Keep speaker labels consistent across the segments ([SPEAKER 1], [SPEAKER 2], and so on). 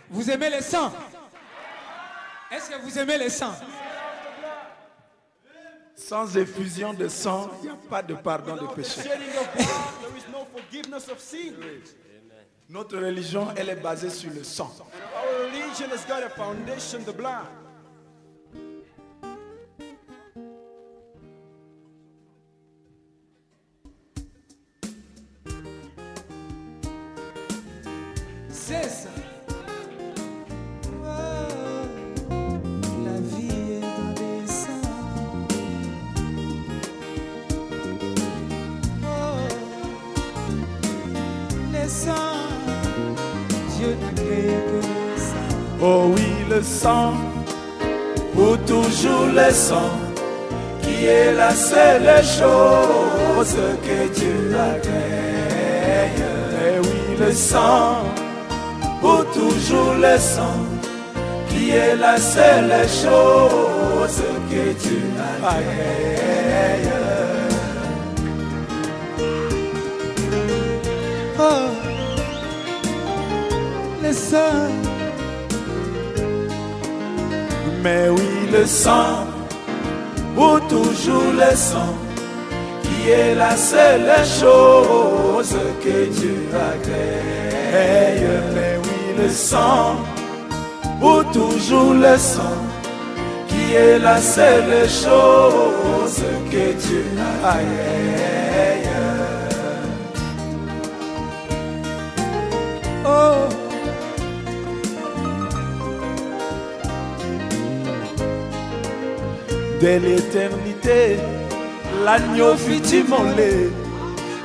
[SPEAKER 1] Vous aimez les sangs? Est-ce que vous aimez les sangs?
[SPEAKER 2] Sans effusion de sang, il n'y a pas de pardon de péché. Notre religion, elle est basée sur le sang.
[SPEAKER 3] Our religion has got a foundation, the blood.
[SPEAKER 1] C'est ça. La vie est dans les sangs. Les sangs. Dieu n'a créé que le sang.
[SPEAKER 2] Oh oui, le sang, pour toujours le sang, qui est la seule chose que Dieu a créée. Eh oui, le sang, pour toujours le sang, qui est la seule chose que Dieu a créée.
[SPEAKER 1] Oh, le sang.
[SPEAKER 2] Mais oui, le sang, pour toujours le sang, qui est la seule chose que Dieu a créée. Mais oui, le sang, pour toujours le sang, qui est la seule chose que Dieu a créée.
[SPEAKER 1] Oh,
[SPEAKER 2] dès l'éternité, l'agneau fut immolé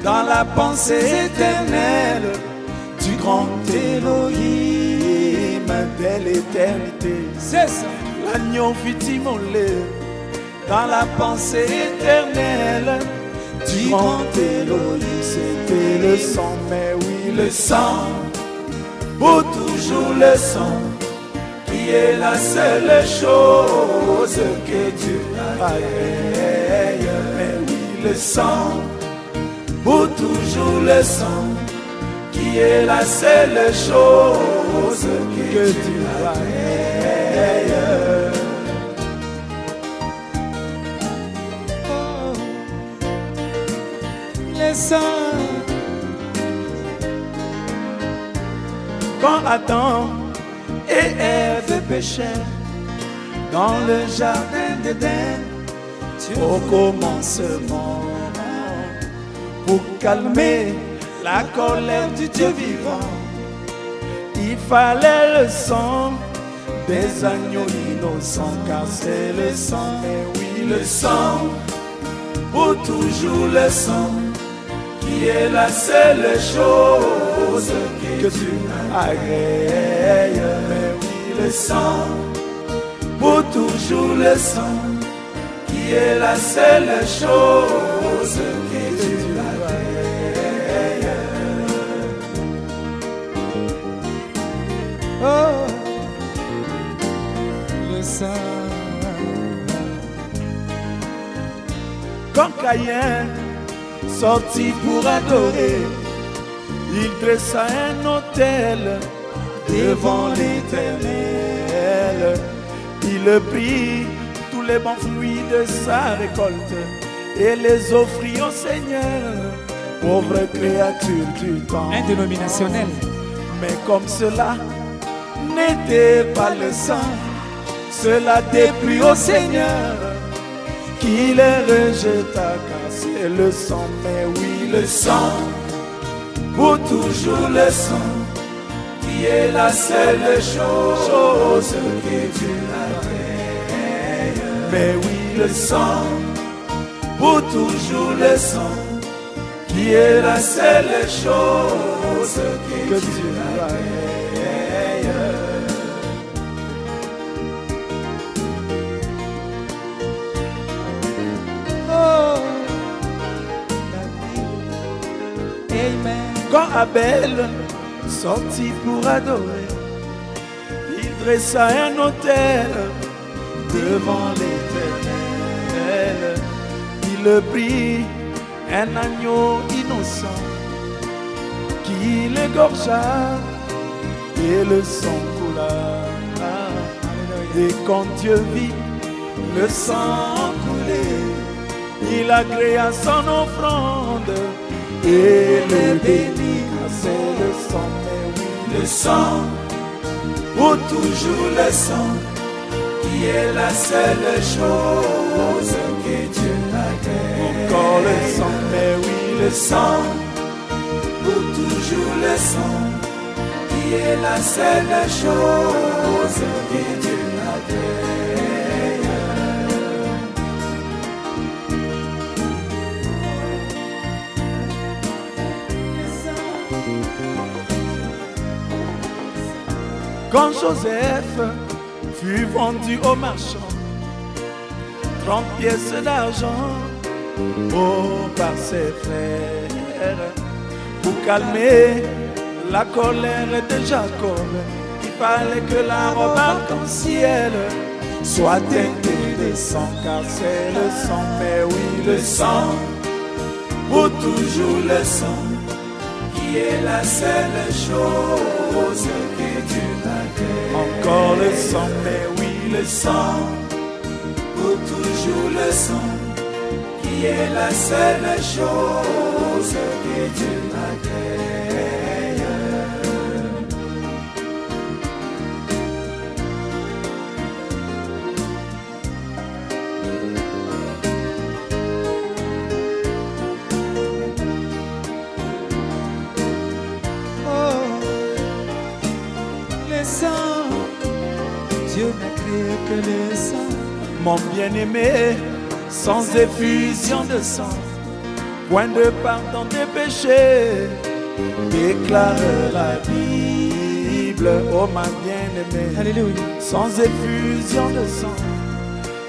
[SPEAKER 2] dans la pensée éternelle du grand Elohim. Dès l'éternité,
[SPEAKER 1] c'est ça.
[SPEAKER 2] l'agneau fut immolé dans la pensée éternelle du grand Elohim. C'était le sang, mais oui, le sang, pour toujours le sang, qui est la seule chose que Dieu a créée. Mais oui, le sang, pour toujours le sang, qui est la seule chose que Dieu a créée.
[SPEAKER 1] Oh, les sangs.
[SPEAKER 2] Quand Adam et Ève péchèrent dans le jardin d'Éden, au commencement, pour calmer la colère du Dieu vivant, il fallait le sang des agneaux innocents, car c'est le sang, mais oui, le sang, pour toujours le sang, qui est la seule chose que tu as créée. Mais oui, le sang, pour toujours le sang, qui est la seule chose que tu as créée.
[SPEAKER 1] Oh, le sang.
[SPEAKER 2] Quand Caïn sortit pour adorer, il dressa un autel devant l'Éternel. Il prit tous les bons fruits de sa récolte et les offrit au Seigneur, pauvre créature du temps.
[SPEAKER 1] Indénominationnel.
[SPEAKER 2] Mais comme cela n'était pas le sang, cela déplut au Seigneur, qui les rejeta, car c'est le sang, mais oui, le sang, pour toujours le sang, qui est la seule chose que Dieu a créée. Mais oui, le sang, pour toujours le sang, qui est la seule chose que Dieu a créée.
[SPEAKER 1] Oh, amen.
[SPEAKER 2] Quand Abel sortit pour adorer, il dressa un autel devant l'Éternel. Il prit un agneau innocent qui l'égorgea et le sang coula Et quand Dieu vit le sang couler, il agrée son offrande et le bénit. C'est le sang, mais oui,
[SPEAKER 4] Le sang, ou toujours le sang, qui est la seule chose que Dieu agrée.
[SPEAKER 2] encore le sang, mais oui,
[SPEAKER 4] Le sang, ou toujours le sang, qui est la seule chose que Dieu agrée.
[SPEAKER 2] Quand Joseph fut vendu au marchand, 30 pièces d'argent par ses frères, pour calmer la colère de Jacob, il fallait que la robe arc-en-ciel soit teintée de sang, car c'est le sang, mais oui,
[SPEAKER 4] Le sang, ou toujours le sang, qui est la seule chose que Dieu agrée.
[SPEAKER 2] encore le sang, mais oui,
[SPEAKER 4] Le sang, ou toujours le sang, qui est la seule chose que Dieu agrée.
[SPEAKER 1] Oh, le sang, Dieu n'a créé que le sang.
[SPEAKER 2] mon bien-aimé, sans effusion de sang, point de pardon des péchés, déclare la Bible, oh ma bien-aimé,
[SPEAKER 1] Alléluia.
[SPEAKER 2] sans effusion de sang,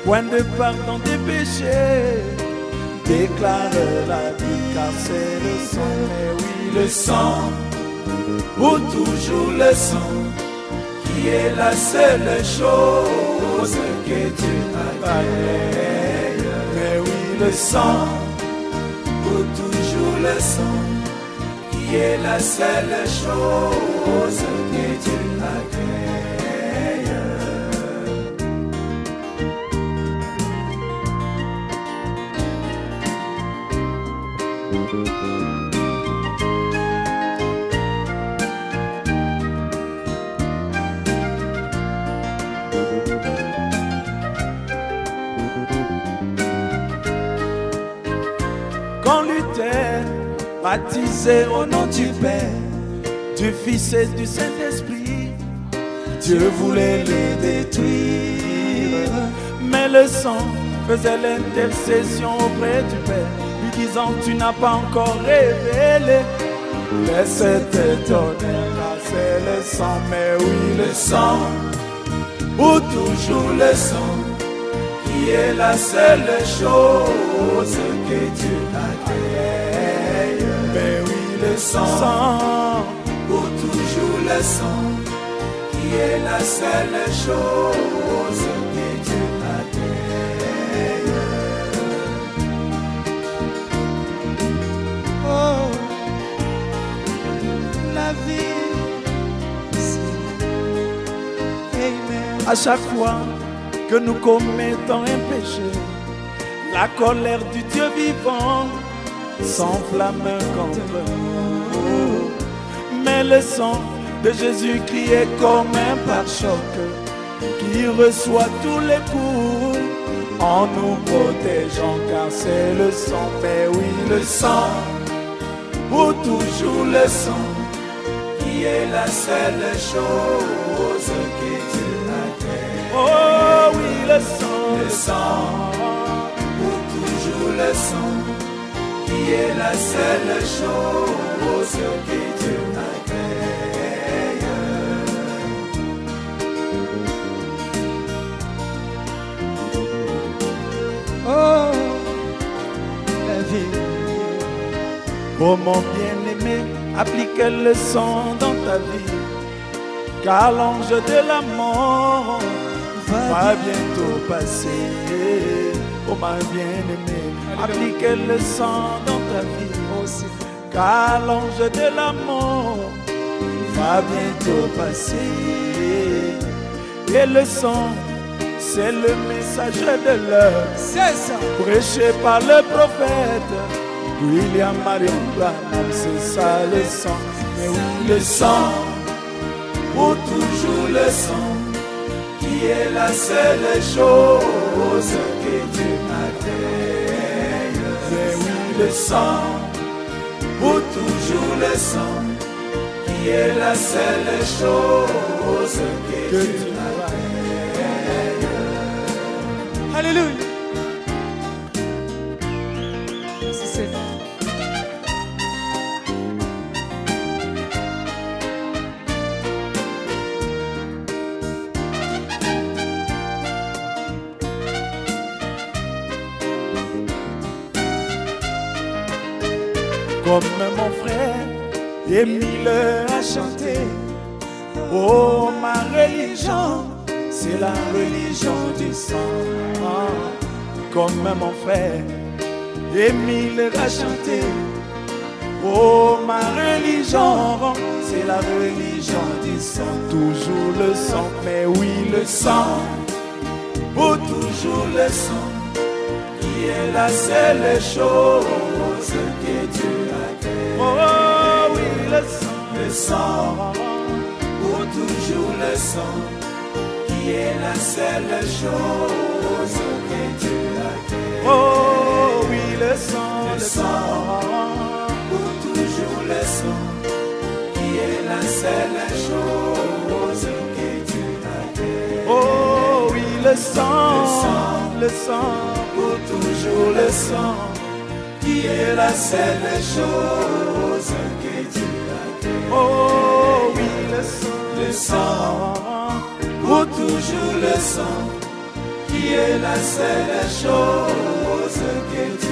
[SPEAKER 2] point de pardon des péchés, déclare la Bible, car c'est le sang, mais oui,
[SPEAKER 4] Le sang, ou toujours le sang, qui est la seule chose que Dieu agrée.
[SPEAKER 2] mais oui,
[SPEAKER 4] Le sang, ou toujours le sang, qui est la seule chose que Dieu agrée.
[SPEAKER 2] quand Luther, baptisé au nom du Père, du Fils et du Saint-Esprit, Dieu voulait le détruire, mais le sang faisait l'intercession auprès du Père, lui disant tu n'as pas encore révélé, laisse t'étonner, car c'est le sang, mais oui,
[SPEAKER 4] Le sang, ou toujours le sang, qui est la seule chose que Dieu agrée.
[SPEAKER 2] mais oui,
[SPEAKER 4] Le sang,
[SPEAKER 2] sang,
[SPEAKER 4] ou toujours le sang, qui est la seule chose que Dieu agrée.
[SPEAKER 1] Oh, la vie, c'est Amen.
[SPEAKER 2] à chaque fois que nous commettons un péché, la colère du Dieu vivant s'enflamme contre nous. Mais le sang de Jésus-Christ est comme un pare-choc qui reçoit tous les coups en nous protégeant, car c'est le sang, mais oui,
[SPEAKER 4] Le sang, ou toujours le sang, qui est la seule chose que Dieu agrée.
[SPEAKER 2] oh oui, le sang,
[SPEAKER 4] Le sang, ou toujours le sang, qui est la seule chose que Dieu agrée.
[SPEAKER 1] Oh, la vie.
[SPEAKER 2] oh mon bien-aimé, applique le sang dans ta vie, car l'ange de la mort va bientôt passer. Oh ma bien-aimé, applique le sang dans ta vie,
[SPEAKER 1] Oh, c'est
[SPEAKER 2] car l'ange de la mort va bientôt passer. Et le sang, c'est le message de l'heure,
[SPEAKER 1] C'est ça.
[SPEAKER 2] prêché par le prophète William Marion Branham. C'est ça le sang. Mais oui,
[SPEAKER 4] Le sang, pour toujours le sang, qui est la seule chose que Dieu atteigne.
[SPEAKER 2] mais oui,
[SPEAKER 4] Le sang, pour toujours le sang, qui est la seule chose que
[SPEAKER 2] que
[SPEAKER 4] Dieu
[SPEAKER 2] tu
[SPEAKER 1] Alléluia. Merci Seigneur.
[SPEAKER 2] comme mon frère Émile a chanté. Oh, ma religion, c'est la religion du sang. Comme mon frère Émile a chanté. Oh, ma religion, c'est la religion du sang. Toujours le sang, mais oui, le sang.
[SPEAKER 4] pour toujours le sang, qui est la seule chose que Dieu atteigne.
[SPEAKER 2] Oh, oui, le sang.
[SPEAKER 4] Le sang, pour toujours le sang, qui est la seule chose que Dieu atteigne.
[SPEAKER 2] Oh, oui, le sang,
[SPEAKER 4] Le sang, pour toujours le sang, qui est la seule chose que Dieu atteigne.
[SPEAKER 2] Oh, oui, le sang, le sang,
[SPEAKER 4] Pour toujours le sang, qui est la seule chose que Dieu atteigne.
[SPEAKER 2] oh, oui, le sang,
[SPEAKER 4] Le sang, pour toujours le sang, qui est la seule chose que Dieu